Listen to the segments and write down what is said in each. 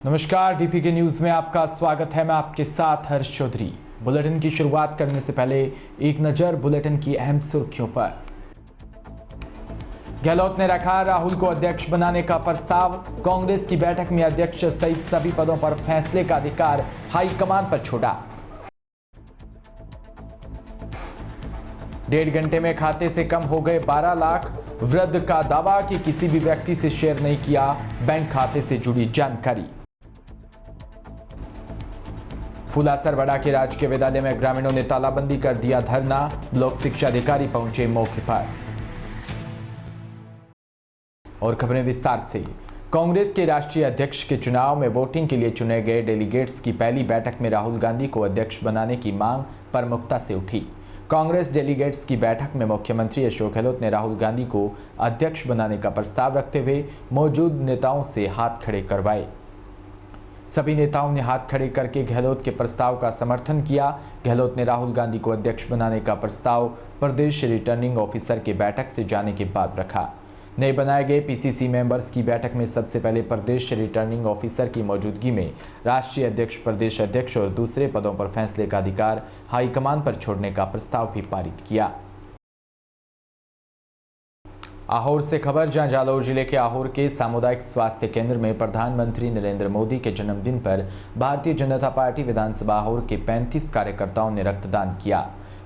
नमस्कार, डीपी के न्यूज में आपका स्वागत है। मैं आपके साथ हर्ष चौधरी। बुलेटिन की शुरुआत करने से पहले एक नजर बुलेटिन की अहम सुर्खियों पर। गहलोत ने रखा राहुल को अध्यक्ष बनाने का प्रस्ताव। कांग्रेस की बैठक में अध्यक्ष सहित सभी पदों पर फैसले का अधिकार हाईकमान पर छोड़ा। 1.5 घंटे में खाते से कम हो गए 12 लाख। वृद्ध का दावा कि किसी भी व्यक्ति से शेयर नहीं किया बैंक खाते से जुड़ी जानकारी। फूलासरवड़ा के राजकीय विद्यालय में ग्रामीणों ने तालाबंदी कर दिया धरना। ब्लॉक शिक्षा अधिकारी पहुंचे मौके पर। और खबरें विस्तार से। कांग्रेस के राष्ट्रीय अध्यक्ष के चुनाव में वोटिंग के लिए चुने गए डेलीगेट्स की पहली बैठक में राहुल गांधी को अध्यक्ष बनाने की मांग प्रमुखता से उठी। कांग्रेस डेलीगेट्स की बैठक में मुख्यमंत्री अशोक गहलोत ने राहुल गांधी को अध्यक्ष बनाने का प्रस्ताव रखते हुए मौजूद नेताओं से हाथ खड़े करवाए। सभी नेताओं ने हाथ खड़े करके गहलोत के प्रस्ताव का समर्थन किया। गहलोत ने राहुल गांधी को अध्यक्ष बनाने का प्रस्ताव प्रदेश रिटर्निंग ऑफिसर की बैठक से जाने के बाद रखा। नए बनाए गए पीसीसी मेंबर्स की बैठक में सबसे पहले प्रदेश रिटर्निंग ऑफिसर की मौजूदगी में राष्ट्रीय अध्यक्ष, प्रदेश अध्यक्ष और दूसरे पदों पर फैसले का अधिकार हाईकमान पर छोड़ने का प्रस्ताव भी पारित किया। आहोर से खबर, जहां जालौर जिले के आहोर के सामुदायिक स्वास्थ्य केंद्र में प्रधानमंत्री नरेंद्र मोदी के जन्मदिन पर भारतीय जनता पार्टी विधानसभा आहोर के 35 कार्यकर्ताओं ने रक्तदान किया।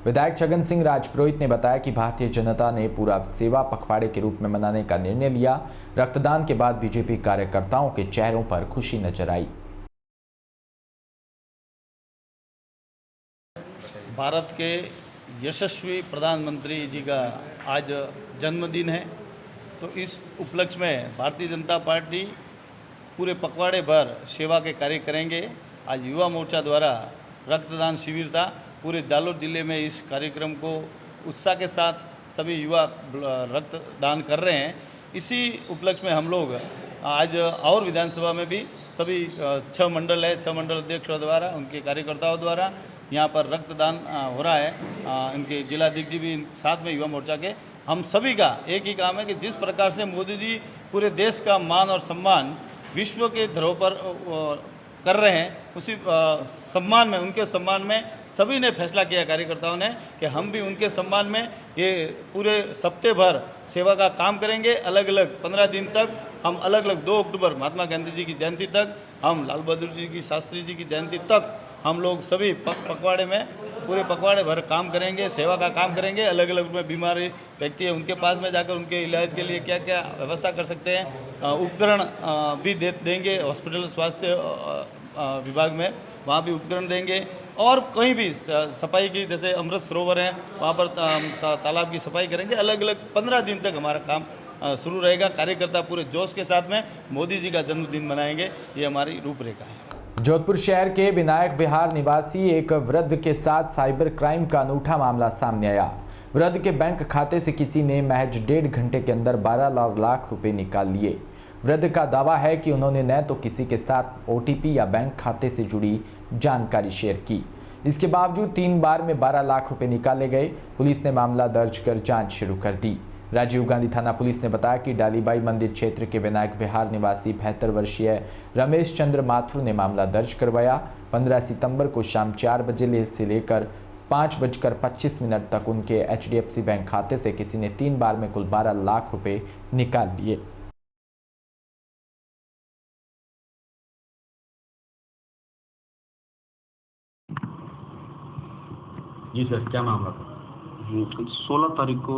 विधायक छगन सिंह राजपुरोहित ने बताया कि भारतीय जनता ने पूरा सेवा पखवाड़े के रूप में मनाने का निर्णय लिया। रक्तदान के बाद बीजेपी कार्यकर्ताओं के चेहरों पर खुशी नजर आई। भारत के यशस्वी प्रधानमंत्री जी का आज जन्मदिन है, तो इस उपलक्ष्य में भारतीय जनता पार्टी पूरे पखवाड़े भर सेवा के कार्य करेंगे। आज युवा मोर्चा द्वारा रक्तदान शिविर था। पूरे जालौर जिले में इस कार्यक्रम को उत्साह के साथ सभी युवा रक्तदान कर रहे हैं। इसी उपलक्ष्य में हम लोग आज और विधानसभा में भी सभी 6 मंडल है, 6 मंडल अध्यक्षों द्वारा, उनके कार्यकर्ताओं द्वारा यहाँ पर रक्तदान हो रहा है। इनके जिलाध्यक्ष जी भी साथ में युवा मोर्चा के। हम सभी का एक ही काम है कि जिस प्रकार से मोदी जी पूरे देश का मान और सम्मान विश्व के धरोहर पर कर रहे हैं, उसी सम्मान में, उनके सम्मान में सभी ने फैसला किया कार्यकर्ताओं ने कि हम भी उनके सम्मान में ये पूरे सप्ताह भर सेवा का काम करेंगे। अलग अलग 15 दिन तक हम अलग अलग 2 अक्टूबर महात्मा गांधी जी की जयंती तक, हम लाल बहादुर जी की, शास्त्री जी की जयंती तक हम लोग सभी पखवाड़े में पूरे पखवाड़े भर काम करेंगे, सेवा का काम करेंगे। अलग अलग में बीमारी व्यक्ति है, उनके पास में जाकर उनके इलाज के लिए क्या क्या व्यवस्था कर सकते हैं, उपकरण भी देंगे। हॉस्पिटल स्वास्थ्य विभाग में वहाँ भी उपकरण देंगे। और कहीं भी सफाई की, जैसे अमृत सरोवर है वहाँ पर तालाब की सफाई करेंगे। अलग अलग 15 दिन तक हमारा काम शुरू रहेगा। कार्यकर्ता पूरे जोश के साथ में मोदी जी का जन्मदिन मनाएंगे, ये हमारी रूपरेखा है। जोधपुर शहर के विनायक विहार निवासी एक वृद्ध के साथ साइबर क्राइम का अनूठा मामला सामने आया। वृद्ध के बैंक खाते से किसी ने महज 1.5 घंटे के अंदर 12 लाख रुपए निकाल लिए। वृद्ध का दावा है कि उन्होंने न तो किसी के साथ ओटीपी या बैंक खाते से जुड़ी जानकारी शेयर की, इसके बावजूद 3 बार में 12 लाख रुपए निकाले गए। पुलिस ने मामला दर्ज कर जांच शुरू कर दी। राजीव गांधी थाना पुलिस ने बताया कि डालीबाई मंदिर क्षेत्र के विनायक विहार निवासी 72 वर्षीय रमेश चंद्र माथुर ने मामला दर्ज करवाया। 15 सितंबर को शाम 4 बजे से लेकर 5:25 तक उनके HDFC बैंक खाते से किसी ने 3 बार में कुल 12 लाख रुपए निकाल लिए। जी सर, क्या मामला था? 16 तारीख को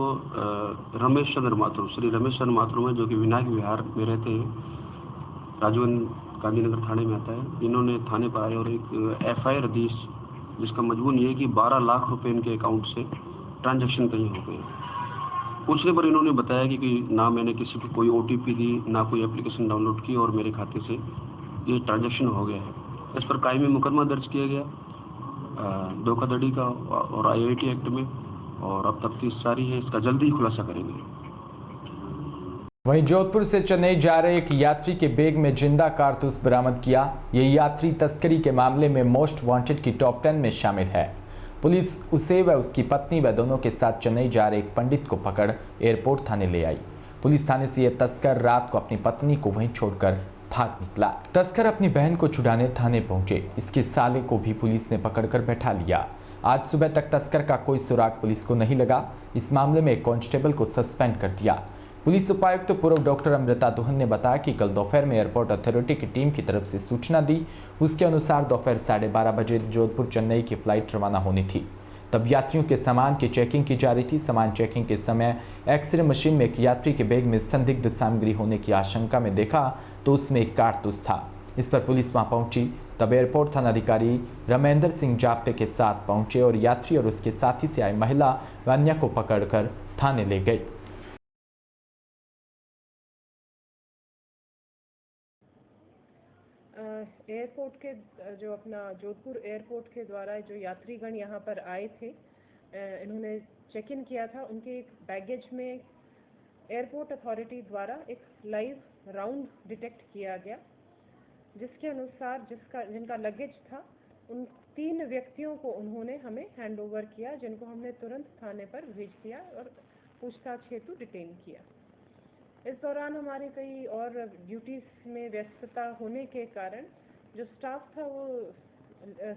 रमेश चंद्र माथुर, श्री रमेश चंद्र माथुर में, जो कि विनायक विहार में रहते हैं, राजीव गांधीनगर थाने में आता है। इन्होंने थाने पर आए और एक FIR दी, जिसका मजमून ये है कि 12 लाख रुपए इनके अकाउंट से ट्रांजैक्शन कहीं हो गए। पूछने पर इन्होंने बताया कि ना मैंने किसी को कोई OTP दी, ना कोई एप्लीकेशन डाउनलोड की, और मेरे खाते से ये ट्रांजैक्शन हो गया है। इस पर कायमी मुकदमा दर्ज किया गया धोखाधड़ी का और IIT एक्ट में, और अब तफ्तीश जारी है। इसका जल्दी ही खुलासा करेंगे। वहीं जोधपुर से चेन्नई जा रहे एक यात्री के बैग में जिंदा कारतूस बरामद किया। ये यात्री तस्करी के मामले में मोस्ट वांटेड की टॉप 10 में शामिल है। पुलिस उसे व उसकी पत्नी व दोनों के साथ चेन्नई जा रहे एक पंडित को पकड़ एयरपोर्ट थाने ले आई। पुलिस थाने से यह तस्कर रात को अपनी पत्नी को वहीं छोड़कर भाग निकला। तस्कर अपनी बहन को छुड़ाने थाने पहुंचे। इसके साले को भी पुलिस ने पकड़कर बैठा लिया। आज सुबह तक तस्कर का कोई सुराग पुलिस को नहीं लगा। इस मामले में एक कांस्टेबल को सस्पेंड कर दिया। पुलिस उपायुक्त पूर्व डॉक्टर अमृता दुहन ने बताया कि कल दोपहर में एयरपोर्ट अथॉरिटी की टीम की तरफ से सूचना दी। उसके अनुसार दोपहर 12:30 बजे जोधपुर चेन्नई की फ्लाइट रवाना होनी थी। तब यात्रियों के सामान की चेकिंग की जा रही थी। सामान चेकिंग के समय एक्सरे मशीन में एक यात्री के बैग में संदिग्ध सामग्री होने की आशंका में देखा तो उसमें एक कारतूस था। इस पर पुलिस वहां पहुंची। तब एयरपोर्ट थानाधिकारी रमेंद्र सिंह जाप्ते के साथ पहुंचे और यात्री और उसके साथी से आई महिला व अन्य को पकड़कर थाने ले गई। एयरपोर्ट के जो अपना जोधपुर एयरपोर्ट के द्वारा जो यात्रीगण यहाँ पर आए थे, इन्होंने चेक इन किया था। उनके एक बैगेज में एयरपोर्ट अथॉरिटी द्वारा एक लाइव राउंड डिटेक्ट किया गया, जिसके अनुसार जिनका लगेज था उन 3 व्यक्तियों को उन्होंने हमें हैंडओवर किया, जिनको हमने तुरंत थाने पर भेज दिया और पूछताछ हेतु डिटेन किया। इस दौरान हमारे कई और ड्यूटीज में व्यस्तता होने के कारण जो स्टाफ था वो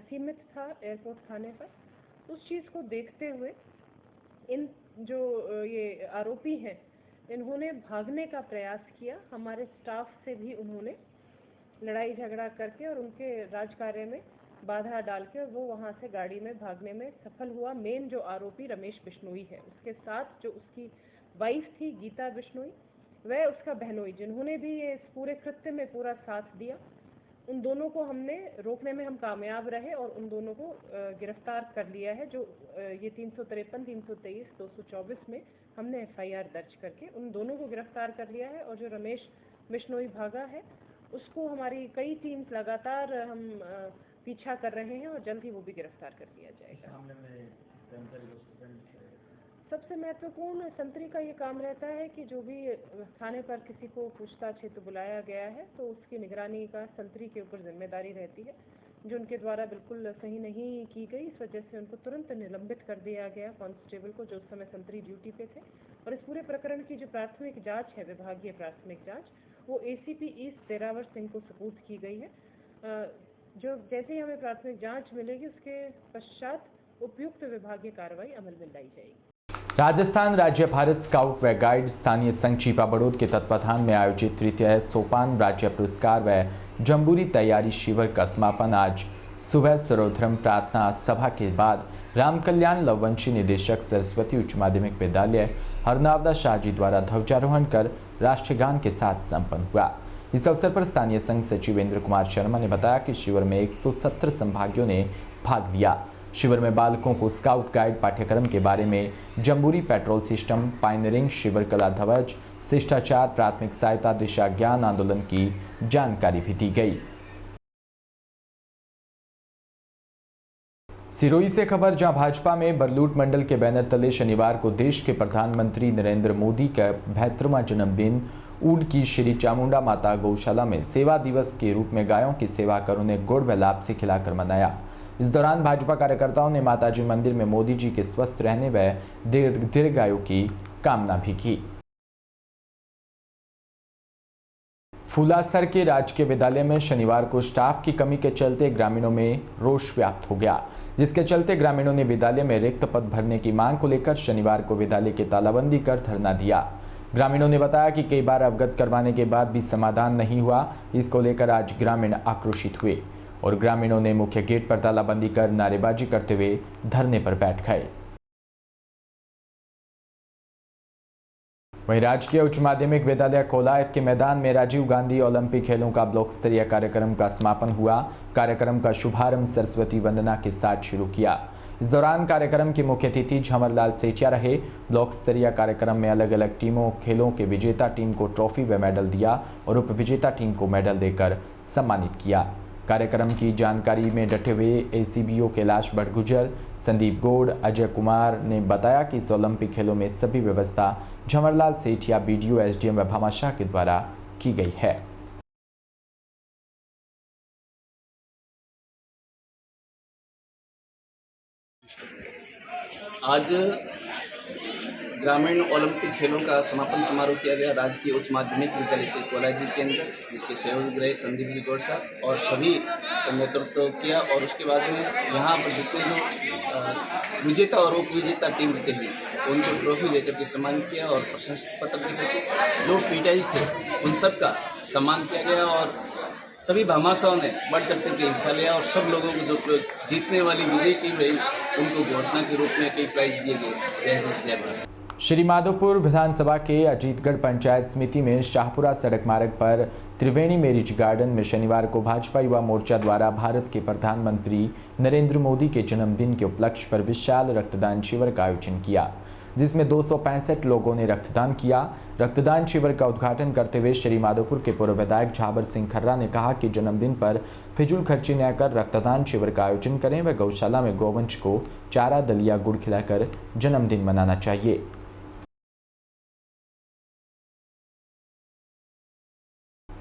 सीमित था एयरपोर्ट थाने पर। उस चीज़ को देखते हुए इन जो ये आरोपी हैं, इन्होंने भागने का प्रयास किया। हमारे स्टाफ से भी उन्होंने लड़ाई झगड़ा करके और उनके राजकार्य में बाधा डाल के वो वहाँ से गाड़ी में भागने में सफल हुआ। मेन जो आरोपी रमेश बिश्नोई है, उसके साथ जो उसकी वाइफ थी गीता बिश्नोई, वह उसका बहनोई, जिन्होंने भी ये इस पूरे कृत्य में पूरा साथ दिया, उन दोनों को हमने रोकने में हम कामयाब रहे और उन दोनों को गिरफ्तार कर लिया है। जो ये 353, 323, 224 में हमने FIR दर्ज करके उन दोनों को गिरफ्तार कर लिया है। और जो रमेश बिश्नोई भागा है, उसको हमारी कई टीम्स लगातार हम पीछा कर रहे हैं और जल्द ही वो भी गिरफ्तार कर लिया जाएगा। सबसे महत्वपूर्ण संतरी का ये काम रहता है कि जो भी थाने पर किसी को पूछताछ हेतु बुलाया गया है तो उसकी निगरानी का संतरी के ऊपर जिम्मेदारी रहती है, जो उनके द्वारा बिल्कुल सही नहीं की गई। इस वजह से उनको तुरंत निलंबित कर दिया गया, कांस्टेबल को, जो उस समय संतरी ड्यूटी पे थे। और इस पूरे प्रकरण की जो प्राथमिक जांच है, विभागीय प्राथमिक जांच, वो ACP ईस्ट देरावर सिंह को सपूर्द की गई है। जो जैसे ही हमें प्राथमिक जांच मिलेगी, उसके पश्चात उपयुक्त विभागीय कार्रवाई अमल में लाई जाएगी। राजस्थान राज्य भारत स्काउट व गाइड स्थानीय संघ चीपा बड़ौद के तत्वाधान में आयोजित तृतीय सोपान राज्य पुरस्कार व जम्बूरी तैयारी शिविर का समापन आज सुबह सर्वधर्म प्रार्थना सभा के बाद राम कल्याण लववंशी निदेशक सरस्वती उच्च माध्यमिक विद्यालय हरनावदा शाहजी द्वारा ध्वजारोहण कर राष्ट्रगान के साथ संपन्न हुआ। इस अवसर पर स्थानीय संघ सचिव इंद्र कुमार शर्मा ने बताया कि शिविर में 170 संभागियों ने भाग लिया। शिविर में बालकों को स्काउट गाइड पाठ्यक्रम के बारे में जम्बूरी पेट्रोल सिस्टम, पायनियरिंग, शिविर कला ध्वज, शिष्टाचार, प्राथमिक सहायता, दिशा ज्ञान आंदोलन की जानकारी भी दी गई। सिरोही से खबर, जहां भाजपा में बरलूट मंडल के बैनर तले शनिवार को देश के प्रधानमंत्री नरेंद्र मोदी का 72वां जन्मदिन ऊड की श्री चामुंडा माता गौशाला में सेवा दिवस के रूप में गायों की सेवा कर उन्हें गुड़ व लापसी खिलाकर मनाया। इस दौरान भाजपा कार्यकर्ताओं ने माताजी मंदिर में मोदी जी के स्वस्थ रहने व दीर्घायु की कामना भी की। फूलासर के राजकीय विद्यालय में शनिवार को स्टाफ की कमी के चलते ग्रामीणों में रोष व्याप्त हो गया, जिसके चलते ग्रामीणों ने विद्यालय में रिक्त पद भरने की मांग को लेकर शनिवार को विद्यालय की तालाबंदी कर धरना दिया। ग्रामीणों ने बताया कि कई बार अवगत करवाने के बाद भी समाधान नहीं हुआ। इसको लेकर आज ग्रामीण आक्रोशित हुए और ग्रामीणों ने मुख्य गेट पर तालाबंदी कर नारेबाजी करते हुए धरने पर बैठ गए। वहीं राजकीय उच्च माध्यमिक विद्यालय कोलायत के मैदान में राजीव गांधी ओलंपिक खेलों का ब्लॉक स्तरीय कार्यक्रम का समापन हुआ। कार्यक्रम का शुभारंभ सरस्वती वंदना के साथ शुरू किया। इस दौरान कार्यक्रम के मुख्य अतिथि झमरलाल सेठिया रहे। ब्लॉक स्तरीय कार्यक्रम में अलग अलग टीमों खेलों के विजेता टीम को ट्रॉफी व मेडल दिया और उप विजेता टीम को मेडल देकर सम्मानित किया। कार्यक्रम की जानकारी में डटे हुए ACBO कैलाश भट्टगुजर, संदीप गौड़, अजय कुमार ने बताया कि इस ओलंपिक खेलों में सभी व्यवस्था झमरलाल सेठिया, BDO, SDM व भामाशाह के द्वारा की गई है। आज ग्रामीण ओलंपिक खेलों का समापन समारोह किया गया राजकीय उच्च माध्यमिक विद्यालय से कोलाजी के अंदर, जिसके सहयोग रहे संदीप जी गौड़ साहब और सभी का नेतृत्व किया। और उसके बाद में यहाँ पर जितने जो विजेता और उप विजेता टीम रहते हैं उनको ट्रॉफी देकर के सम्मानित किया और प्रशस्ति पत्र देकर के जो पीटाइज थे उन सब का सम्मान किया गया। और सभी भामाशाहों ने बढ़ चढ़ करके हिस्सा लिया और सब लोगों को जो जीतने वाली विजयी टीम रही उनको घोषणा के रूप में कई प्राइज दिए गए। जय हिंद जय भारत। श्री माधोपुर विधानसभा के अजीतगढ़ पंचायत समिति में शाहपुरा सड़क मार्ग पर त्रिवेणी मैरिज गार्डन में शनिवार को भाजपा युवा मोर्चा द्वारा भारत के प्रधानमंत्री नरेंद्र मोदी के जन्मदिन के उपलक्ष्य पर विशाल रक्तदान शिविर का आयोजन किया, जिसमें 265 लोगों ने रक्तदान किया। रक्तदान शिविर का उद्घाटन करते हुए श्री माधोपुर के पूर्व विधायक झाबर सिंह खर्रा ने कहा कि जन्मदिन पर फिजूल खर्ची न कर रक्तदान शिविर का आयोजन करें व गौशाला में गौवंश को चारा दलिया गुड़ खिलाकर जन्मदिन मनाना चाहिए।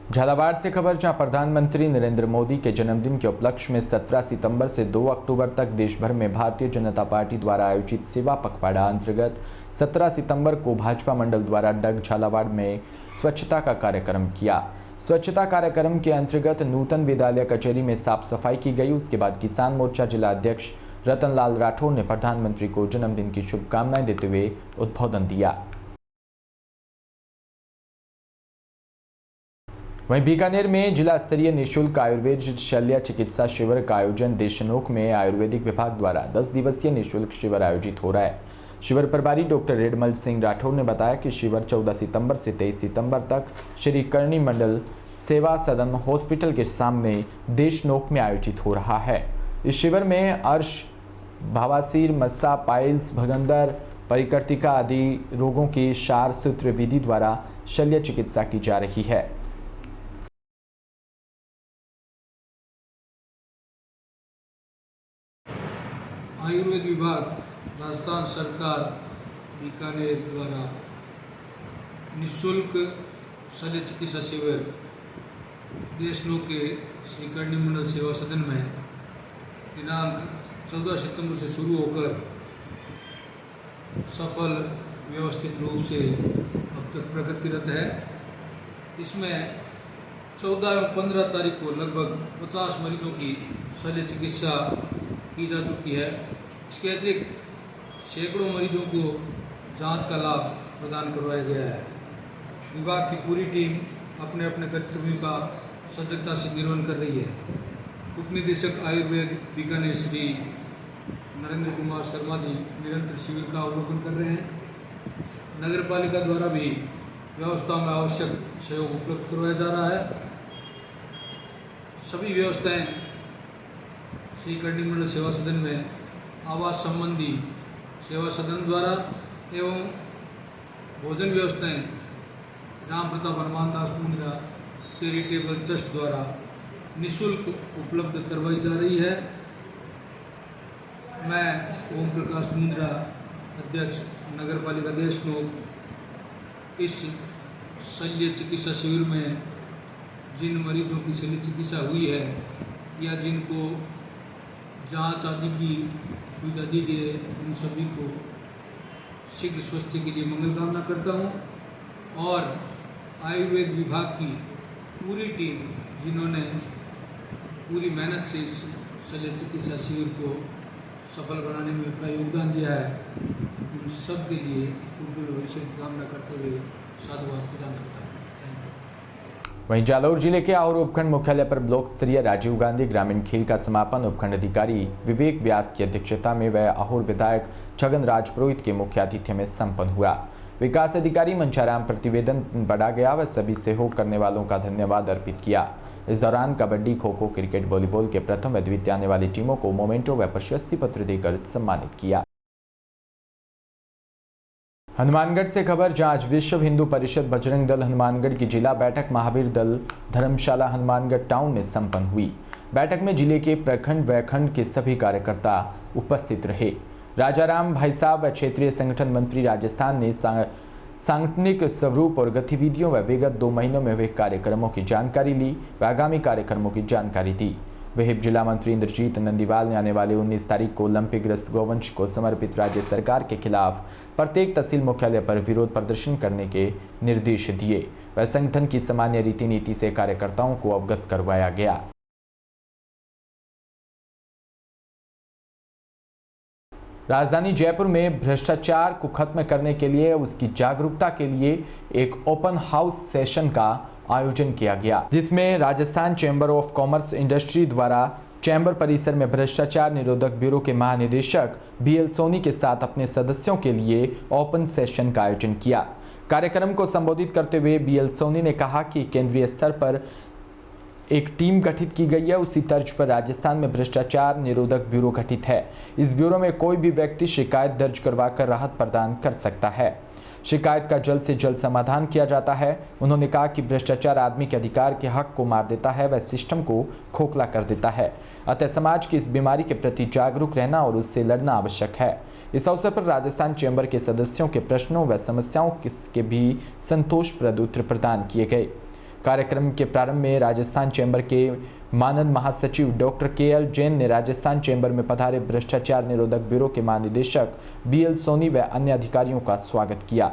झालावाड़ से खबर, जहां प्रधानमंत्री नरेंद्र मोदी के जन्मदिन के उपलक्ष्य में 17 सितंबर से 2 अक्टूबर तक देश भर में भारतीय जनता पार्टी द्वारा आयोजित सेवा पखवाड़ा अंतर्गत 17 सितंबर को भाजपा मंडल द्वारा डग झालावाड़ में स्वच्छता का कार्यक्रम किया। स्वच्छता कार्यक्रम के अंतर्गत नूतन विद्यालय कचेरी में साफ सफाई की गई। उसके बाद किसान मोर्चा जिला अध्यक्ष रतनलाल राठौर ने प्रधानमंत्री को जन्मदिन की शुभकामनाएं देते हुए उद्बोधन दिया। वहीं बीकानेर में जिला स्तरीय निःशुल्क आयुर्वेद शल्य चिकित्सा शिविर का आयोजन देशनोक में आयुर्वेदिक विभाग द्वारा 10 दिवसीय निःशुल्क शिविर आयोजित हो रहा है। शिविर प्रभारी डॉक्टर रेडमल सिंह राठौर ने बताया कि शिविर 14 सितंबर से 23 सितंबर तक श्री करणी मंडल सेवा सदन हॉस्पिटल के सामने देशनोक में आयोजित हो रहा है। इस शिविर में अर्श, बवासीर, मस्सा, पाइल्स, भगंदर, परिकर्तिका आदि रोगों की शार सूत्र विधि द्वारा शल्य चिकित्सा की जा रही है। आयुर्वेद विभाग राजस्थान सरकार बीकानेर द्वारा निःशुल्क शल्य चिकित्सा शिविर देशनोक के श्री करणी मंडल सेवा सदन में दिनांक 14 सितंबर से शुरू होकर सफल व्यवस्थित रूप से अब तक प्रगतिरत है। इसमें 14 एवं 15 तारीख को लगभग 50 मरीजों की शल्य चिकित्सा की जा चुकी है। इसके अतिरिक्त सैकड़ों मरीजों को जांच का लाभ प्रदान करवाया गया है। विभाग की पूरी टीम अपने अपने कर्तव्यों का सजगता से निर्वहन कर रही है। उप निदेशक आयुर्वेद बीकानेर श्री नरेंद्र कुमार शर्मा जी निरंतर शिविर का अवलोकन कर रहे हैं। नगर पालिका द्वारा भी व्यवस्था में आवश्यक सहयोग उपलब्ध करवाया जा रहा है। सभी व्यवस्थाएं श्री करणी मंडल सेवा सदन में आवास संबंधी सेवा सदन द्वारा एवं भोजन व्यवस्थाएं राम प्रताप हनुमान दास मुंद्रा चैरिटेबल ट्रस्ट द्वारा निःशुल्क उपलब्ध करवाई जा रही है। मैं ओम प्रकाश मुंद्रा, अध्यक्ष नगर पालिका देशनोक, इस शल्य चिकित्सा शिविर में जिन मरीजों की शल्य चिकित्सा हुई है या जिनको जांच आदि की सुविधा दी गई है, उन सभी को शीघ्र स्वास्थ्य के लिए मंगल कामना करता हूं। और आयुर्वेद विभाग की पूरी टीम जिन्होंने पूरी मेहनत से इस शल्य चिकित्सा शिविर को सफल बनाने में अपना योगदान दिया है, उन सब के लिए उज्ज्वल भविष्य की कामना करते हुए साधुवाद प्रदान करता हूँ। वहीं जालौर जिले के आहोर उपखंड मुख्यालय पर ब्लॉक स्तरीय राजीव गांधी ग्रामीण खेल का समापन उपखंड अधिकारी विवेक व्यास की अध्यक्षता में व आहोर विधायक छगन राजपुरोहित के मुख्य आतिथ्य में संपन्न हुआ। विकास अधिकारी मंचाराम प्रतिवेदन बढ़ा गया व सभी सहयोग करने वालों का धन्यवाद अर्पित किया। इस दौरान कबड्डी, खो खो, क्रिकेट, वॉलीबॉल के प्रथम व द्वितीय आने वाली टीमों को मोमेंटो व प्रशस्ति पत्र देकर सम्मानित किया। हनुमानगढ़ से खबर, जहां आज विश्व हिंदू परिषद बजरंग दल हनुमानगढ़ की जिला बैठक महावीर दल धर्मशाला हनुमानगढ़ टाउन में संपन्न हुई। बैठक में जिले के प्रखंड व खंड के सभी कार्यकर्ता उपस्थित रहे। राजाराम भाई साहब व क्षेत्रीय संगठन मंत्री राजस्थान ने सांगठनिक स्वरूप और गतिविधियों व विगत 2 महीनों में हुए कार्यक्रमों की जानकारी ली व आगामी कार्यक्रमों की जानकारी दी। विहिप जिला मंत्री इंद्रजीत नंदीवाल ने आने वाले 19 तारीख को ओलंपिक ग्रस्त गौवंश को समर्पित राज्य सरकार के खिलाफ प्रत्येक तहसील मुख्यालय पर विरोध प्रदर्शन करने के निर्देश दिए व संगठन की सामान्य रीति नीति से कार्यकर्ताओं को अवगत करवाया गया। राजधानी जयपुर में भ्रष्टाचार को खत्म करने के लिए उसकी जागरूकता के लिए एक ओपन हाउस सेशन का आयोजन किया गया, जिसमें Rajasthan chamber of commerce industry द्वारा चैम्बर परिसर में भ्रष्टाचार निरोधक ब्यूरो के महानिदेशक BL सोनी के साथ अपने सदस्यों के लिए ओपन सेशन का आयोजन किया। कार्यक्रम को संबोधित करते हुए BL सोनी ने कहा कि केंद्रीय स्तर पर एक टीम गठित की गई है, उसी तर्ज पर राजस्थान में भ्रष्टाचार निरोधक ब्यूरो गठित है। इस ब्यूरो में कोई भी व्यक्ति शिकायत दर्ज करवाकर राहत प्रदान कर सकता है। शिकायत का जल्द से जल्द समाधान किया जाता है। उन्होंने कहा कि भ्रष्टाचार आदमी के अधिकार के हक को मार देता है व सिस्टम को खोखला कर देता है, अतः समाज की इस बीमारी के प्रति जागरूक रहना और उससे लड़ना आवश्यक है। इस अवसर पर राजस्थान चैम्बर के सदस्यों के प्रश्नों व समस्याओं के भी संतोषप्रद उत्तर प्रदान किए गए। कार्यक्रम के प्रारंभ में राजस्थान चैम्बर के मानद महासचिव डॉक्टर KL जैन ने राजस्थान चैम्बर में पधारे भ्रष्टाचार निरोधक ब्यूरो के महानिदेशक BL सोनी व अन्य अधिकारियों का स्वागत किया।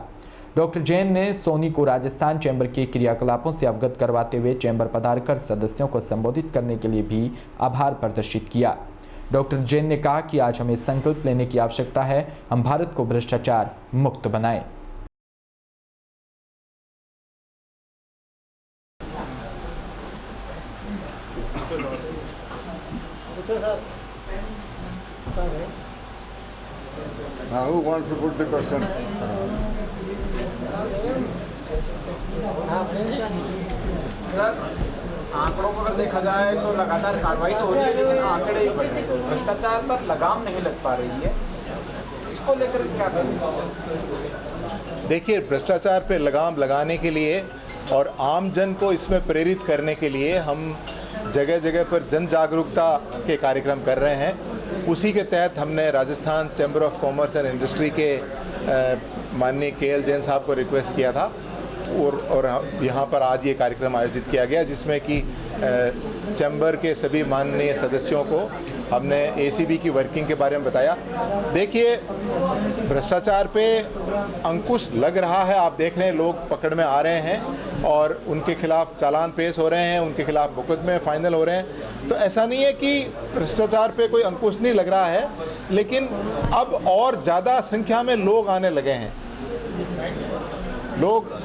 डॉक्टर जैन ने सोनी को राजस्थान चैम्बर के क्रियाकलापों से अवगत करवाते हुए चैम्बर पधारकर सदस्यों को संबोधित करने के लिए भी आभार प्रदर्शित किया। डॉक्टर जैन ने कहा कि आज हमें संकल्प लेने की आवश्यकता है, हम भारत को भ्रष्टाचार मुक्त बनाएं। Now, who wants to put the question? आंकड़ों को अगर देखा जाए तो लगातार कार्रवाई तो हो रही है, लेकिन आंकड़े ही बढ़ रहे हैं। भ्रष्टाचार पर लगाम नहीं लग पा रही है, इसको लेकर क्या करें? देखिए, भ्रष्टाचार पे लगाम लगाने के लिए और आम जन को इसमें प्रेरित करने के लिए हम जगह जगह पर जन जागरूकता के कार्यक्रम कर रहे हैं। उसी के तहत हमने Rajasthan chamber of commerce and industry के माननीय KL जैन साहब को रिक्वेस्ट किया था और यहाँ पर आज ये कार्यक्रम आयोजित किया गया, जिसमें कि चैम्बर के सभी माननीय सदस्यों को हमने ACB की वर्किंग के बारे में बताया। देखिए, भ्रष्टाचार पे अंकुश लग रहा है। आप देख रहे हैं लोग पकड़ में आ रहे हैं और उनके खिलाफ चालान पेश हो रहे हैं, उनके खिलाफ मुकदमे फाइनल हो रहे हैं। तो ऐसा नहीं है कि भ्रष्टाचार पे कोई अंकुश नहीं लग रहा है, लेकिन अब और ज़्यादा संख्या में लोग आने लगे हैं। लोग,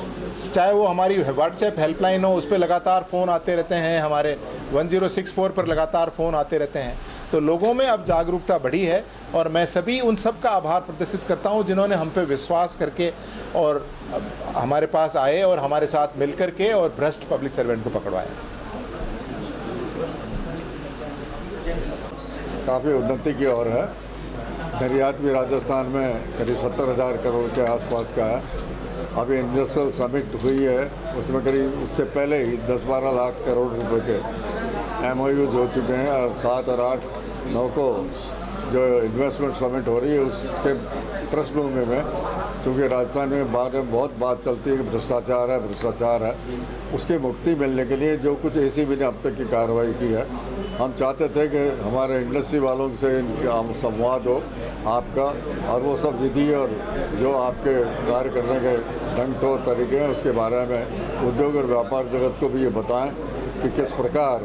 चाहे वो हमारी WhatsApp हेल्पलाइन हो, उस पर लगातार फ़ोन आते रहते हैं, हमारे 1064 पर लगातार फ़ोन आते रहते हैं। तो लोगों में अब जागरूकता बढ़ी है और मैं सभी उन सब का आभार प्रदर्शित करता हूं जिन्होंने हम पे विश्वास करके और हमारे पास आए और हमारे साथ मिल कर के और भ्रष्ट पब्लिक सर्वेंट को पकड़वाया। काफ़ी उन्नति की ओर है। निर्यात भी राजस्थान में करीब 70,000 करोड़ के आसपास का है। अभी इंडस्ट्रियल समिट हुई है, उसमें करीब उससे पहले ही 10-12 लाख करोड़ रुपए के MOUs हो चुके हैं और 7 और 8 9 को जो इन्वेस्टमेंट समिट हो रही है उसके पृष्ठभूमि में, चूँकि राजस्थान में बहुत बात चलती है कि भ्रष्टाचार है, उसकी मुक्ति मिलने के लिए जो कुछ ACB ने अब तक की कार्रवाई की है, हम चाहते थे कि हमारे इंडस्ट्री वालों से संवाद हो आपका, और वो सब विधि और जो आपके कार्य करने के ढंग तो तरीके हैं उसके बारे में उद्योग और व्यापार जगत को भी ये बताएं कि किस प्रकार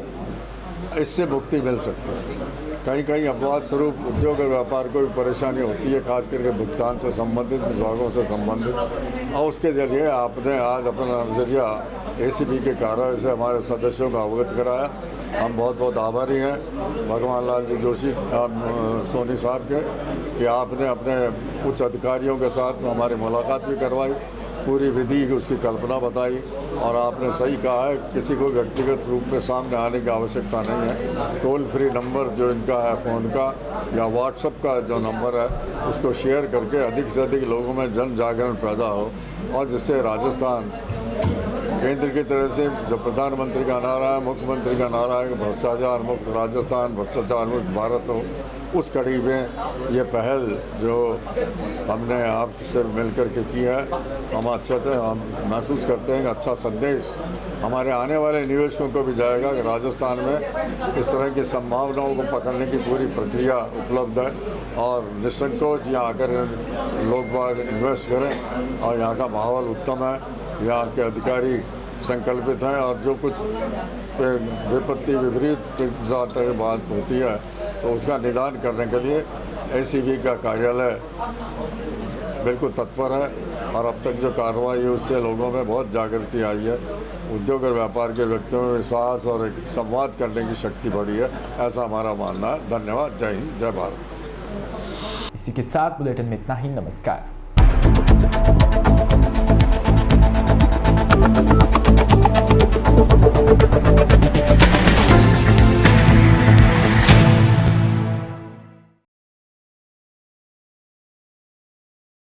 इससे मुक्ति मिल सकती है। कहीं कहीं अपवाद स्वरूप उद्योग और व्यापार को भी परेशानी होती है, खास करके भुगतान से संबंधित, विभागों से संबंधित, और उसके जरिए आपने आज अपना नज़रिया ACB के कार्य से हमारे सदस्यों को अवगत कराया। हम बहुत बहुत आभारी हैं भगवान लाल जी जोशी सोनी साहब के कि आपने अपने उच्च अधिकारियों के साथ हमारी मुलाकात भी करवाई, पूरी विधि की उसकी कल्पना बताई, और आपने सही कहा है किसी को व्यक्तिगत रूप में सामने आने की आवश्यकता नहीं है। टोल फ्री नंबर जो इनका है फ़ोन का या WhatsApp का जो नंबर है उसको शेयर करके अधिक से अधिक लोगों में जन जागरण पैदा हो और जिससे राजस्थान केंद्र की तरफ से जो प्रधानमंत्री का नारा है, मुख्यमंत्री का नारा है कि भ्रष्टाचार मुक्त राजस्थान, भ्रष्टाचार मुक्त भारत हो, उस कड़ी में ये पहल जो हमने आपसे मिलकर के की है, हम अच्छे से हम महसूस करते हैं कि अच्छा संदेश हमारे आने वाले निवेशकों को भी जाएगा कि राजस्थान में इस तरह की संभावनाओं को पकड़ने की पूरी प्रक्रिया उपलब्ध है और निसंकोच यहाँ आकर लोग बाग इन्वेस्ट करें और यहाँ का माहौल उत्तम है, यहाँ के अधिकारी संकल्पित हैं और जो कुछ विपत्ति विपरीत बात होती है तो उसका निदान करने के लिए एसीबी का कार्यालय बिल्कुल तत्पर है और अब तक जो कार्रवाई है उससे लोगों में बहुत जागृति आई है। उद्योग और व्यापार के व्यक्तियों में विश्वास और एक संवाद करने की शक्ति बढ़ी है, ऐसा हमारा मानना है। धन्यवाद। जय हिंद, जय भारत। इसी के साथ बुलेटिन में इतना ही। नमस्कार।